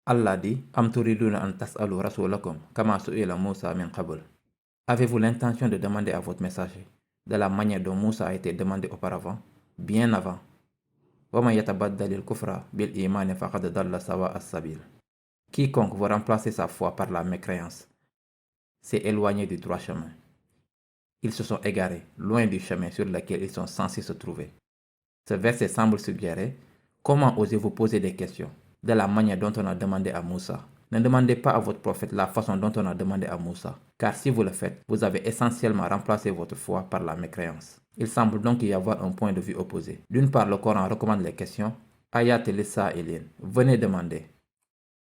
Allah dit Am turiduna an tas'alu rasulakum kama su'ila Moussa min qabl. Avez-vous l'intention de demander à votre messager de la manière dont Moussa a été demandé auparavant, bien avant? Wa man yatabaddalil kufra bil imani faqad dalla sawa as-sabil. Quiconque veut remplacer sa foi par la mécréance s'est éloigné du droit chemin. Ils se sont égarés, loin du chemin sur lequel ils sont censés se trouver. Ce verset semble suggérer: comment osez-vous poser des questions de la manière dont on a demandé à Moussa? Ne demandez pas à votre prophète la façon dont on a demandé à Moussa, car si vous le faites, vous avez essentiellement remplacé votre foi par la mécréance. Il semble donc y avoir un point de vue opposé. D'une part, le Coran recommande les questions. Ayat lis-sa'ilin, venez demander.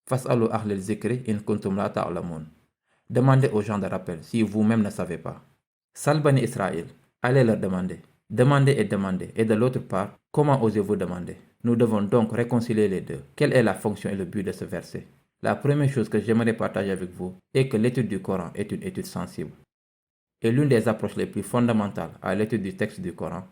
Fas'alu ahlil zikri in kuntum la ta'lamun. Demandez aux gens de rappel si vous-même ne savez pas. Sal Bani Israël, allez leur demander. Demandez et demandez. Et de l'autre part, comment osez-vous demander? Nous devons donc réconcilier les deux. Quelle est la fonction et le but de ce verset? La première chose que j'aimerais partager avec vous est que l'étude du Coran est une étude sensible. Et l'une des approches les plus fondamentales à l'étude du texte du Coran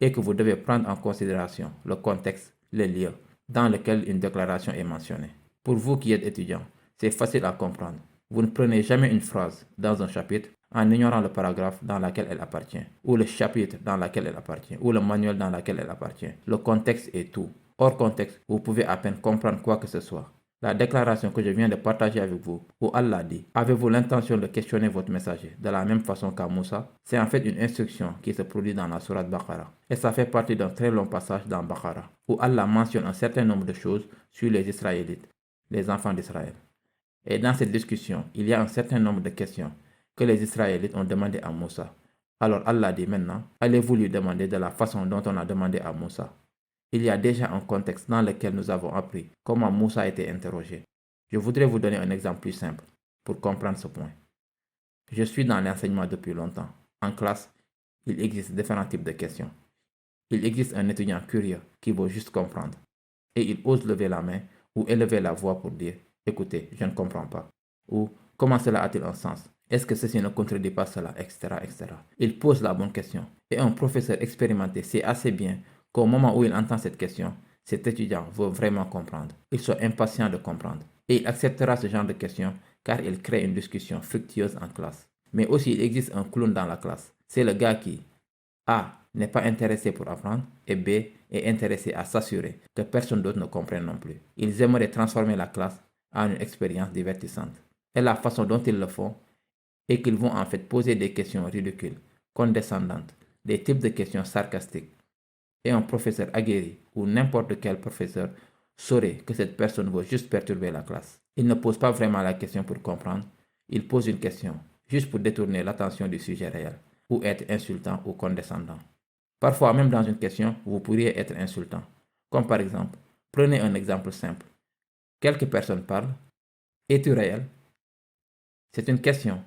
est que vous devez prendre en considération le contexte, les lieux dans lesquels une déclaration est mentionnée. Pour vous qui êtes étudiant, c'est facile à comprendre. Vous ne prenez jamais une phrase dans un chapitre en ignorant le paragraphe dans lequel elle appartient, ou le chapitre dans lequel elle appartient, ou le manuel dans lequel elle appartient. Le contexte est tout. Hors contexte, vous pouvez à peine comprendre quoi que ce soit. La déclaration que je viens de partager avec vous, où Allah dit « Avez-vous l'intention de questionner votre messager de la même façon qu'à Moussa ?» C'est en fait une instruction qui se produit dans la sourate Baqara. Et ça fait partie d'un très long passage dans Baqara, où Allah mentionne un certain nombre de choses sur les Israélites, les enfants d'Israël. Et dans cette discussion, il y a un certain nombre de questions que les Israélites ont demandé à Moussa. Alors Allah dit maintenant, allez-vous lui demander de la façon dont on a demandé à Moussa? Il y a déjà un contexte dans lequel nous avons appris comment Moussa a été interrogé. Je voudrais vous donner un exemple plus simple pour comprendre ce point. Je suis dans l'enseignement depuis longtemps. En classe, il existe différents types de questions. Il existe un étudiant curieux qui veut juste comprendre et il ose lever la main ou élever la voix pour dire « Écoutez, je ne comprends pas » ou « Comment cela a-t-il un sens? Est-ce que ceci ne contredit pas cela, etc., etc. » Il pose la bonne question et un professeur expérimenté sait assez bien qu'au moment où il entend cette question, cet étudiant veut vraiment comprendre. Il soit impatient de comprendre. Et il acceptera ce genre de questions car il crée une discussion fructueuse en classe. Mais aussi, il existe un clown dans la classe. C'est le gars qui, A, n'est pas intéressé pour apprendre et B, est intéressé à s'assurer que personne d'autre ne comprenne non plus. Ils aimeraient transformer la classe en une expérience divertissante. Et la façon dont ils le font est qu'ils vont en fait poser des questions ridicules, condescendantes, des types de questions sarcastiques. Et un professeur aguerri ou n'importe quel professeur saurait que cette personne veut juste perturber la classe. Il ne pose pas vraiment la question pour comprendre, il pose une question juste pour détourner l'attention du sujet réel ou être insultant ou condescendant. Parfois, même dans une question, vous pourriez être insultant. Comme par exemple, prenez un exemple simple. Quelques personnes parlent. Es-tu réel? C'est une question,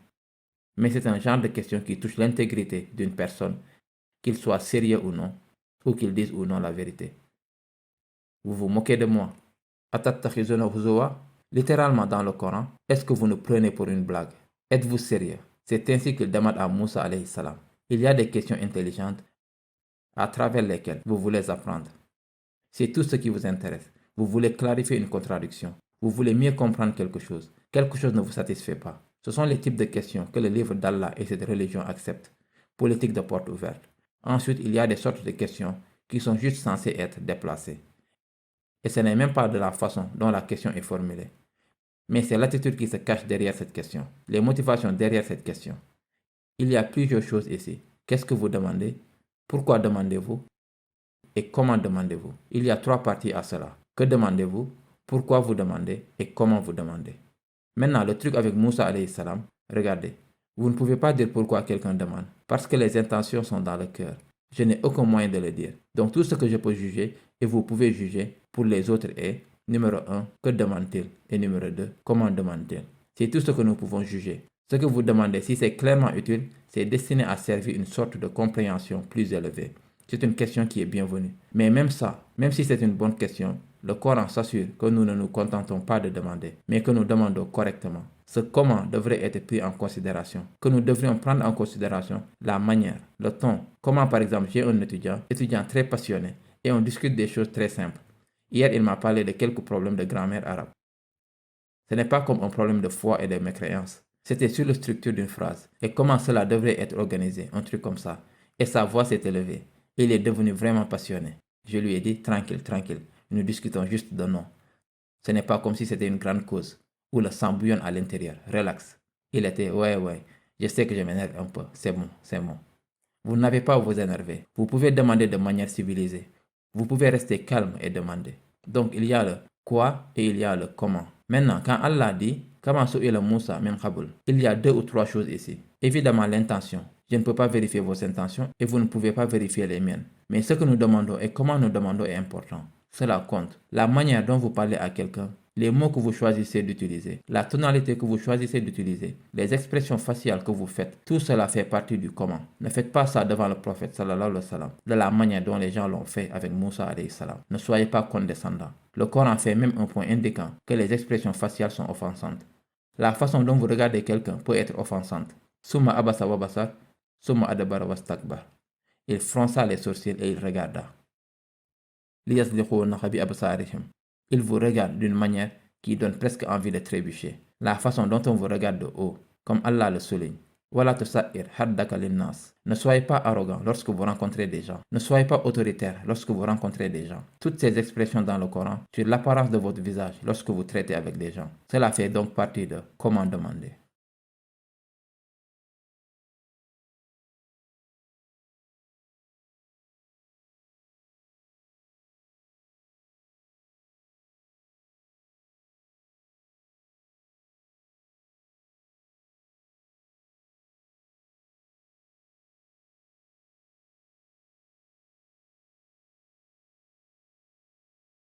mais c'est un genre de question qui touche l'intégrité d'une personne, qu'il soit sérieux ou non, ou qu'il dise ou non la vérité. Vous vous moquez de moi. Atattakhizuna huzuwa. Littéralement dans le Coran, est-ce que vous nous prenez pour une blague? Êtes-vous sérieux? C'est ainsi qu'il demande à Moussa alayhi salam. Il y a des questions intelligentes à travers lesquelles vous voulez apprendre. C'est tout ce qui vous intéresse. Vous voulez clarifier une contradiction. Vous voulez mieux comprendre quelque chose. Quelque chose ne vous satisfait pas. Ce sont les types de questions que le livre d'Allah et cette religion acceptent. Politique de porte ouverte. Ensuite, il y a des sortes de questions qui sont juste censées être déplacées. Et ce n'est même pas de la façon dont la question est formulée. Mais c'est l'attitude qui se cache derrière cette question, les motivations derrière cette question. Il y a plusieurs choses ici. Qu'est-ce que vous demandez? Pourquoi demandez-vous? Et comment demandez-vous? Il y a 3 parties à cela. Que demandez-vous? Pourquoi vous demandez? Et comment vous demandez? Maintenant, le truc avec Moussa alayhi salam, regardez. Vous ne pouvez pas dire pourquoi quelqu'un demande, parce que les intentions sont dans le cœur. Je n'ai aucun moyen de le dire. Donc tout ce que je peux juger, et vous pouvez juger pour les autres est, numéro 1, que demande-t-il? Et numéro 2, comment demande-t-il? C'est tout ce que nous pouvons juger. Ce que vous demandez, si c'est clairement utile, c'est destiné à servir une sorte de compréhension plus élevée. C'est une question qui est bienvenue. Mais même ça, même si c'est une bonne question, le Coran s'assure que nous ne nous contentons pas de demander, mais que nous demandons correctement. Ce comment devrait être pris en considération, que nous devrions prendre en considération la manière, le ton. Comment par exemple j'ai un étudiant très passionné, et on discute des choses très simples. Hier, il m'a parlé de quelques problèmes de grammaire arabe. Ce n'est pas comme un problème de foi et de mécréance. C'était sur la structure d'une phrase et comment cela devrait être organisé, un truc comme ça. Et sa voix s'est élevée. Il est devenu vraiment passionné. Je lui ai dit, tranquille, tranquille, nous discutons juste de nom. Ce n'est pas comme si c'était une grande cause, où le sang bouillonne à l'intérieur. Relax. Il était, ouais, je sais que je m'énerve un peu, c'est bon, c'est bon. Vous n'avez pas à vous énerver. Vous pouvez demander de manière civilisée. Vous pouvez rester calme et demander. Donc il y a le quoi et il y a le comment. Maintenant, quand Allah dit Kama su'ila Moussa min qabl, il y a 2 ou 3 choses ici. Évidemment, l'intention. Je ne peux pas vérifier vos intentions et vous ne pouvez pas vérifier les miennes. Mais ce que nous demandons et comment nous demandons est important. Cela compte. La manière dont vous parlez à quelqu'un, les mots que vous choisissez d'utiliser, la tonalité que vous choisissez d'utiliser, les expressions faciales que vous faites, tout cela fait partie du comment. Ne faites pas ça devant le prophète sallallahu alayhi wa sallam, de la manière dont les gens l'ont fait avec Moussa alayhi salam. Ne soyez pas condescendants. Le Coran fait même un point indiquant que les expressions faciales sont offensantes. La façon dont vous regardez quelqu'un peut être offensante. Summa abasa wa basar, summa adabara wastakbar. Il fronça les sourcils et il regarda. Il vous regarde d'une manière qui donne presque envie de trébucher. La façon dont on vous regarde de haut, comme Allah le souligne. Ne soyez pas arrogant lorsque vous rencontrez des gens. Ne soyez pas autoritaire lorsque vous rencontrez des gens. Toutes ces expressions dans le Coran sur l'apparence de votre visage lorsque vous traitez avec des gens. Cela fait donc partie de comment demander.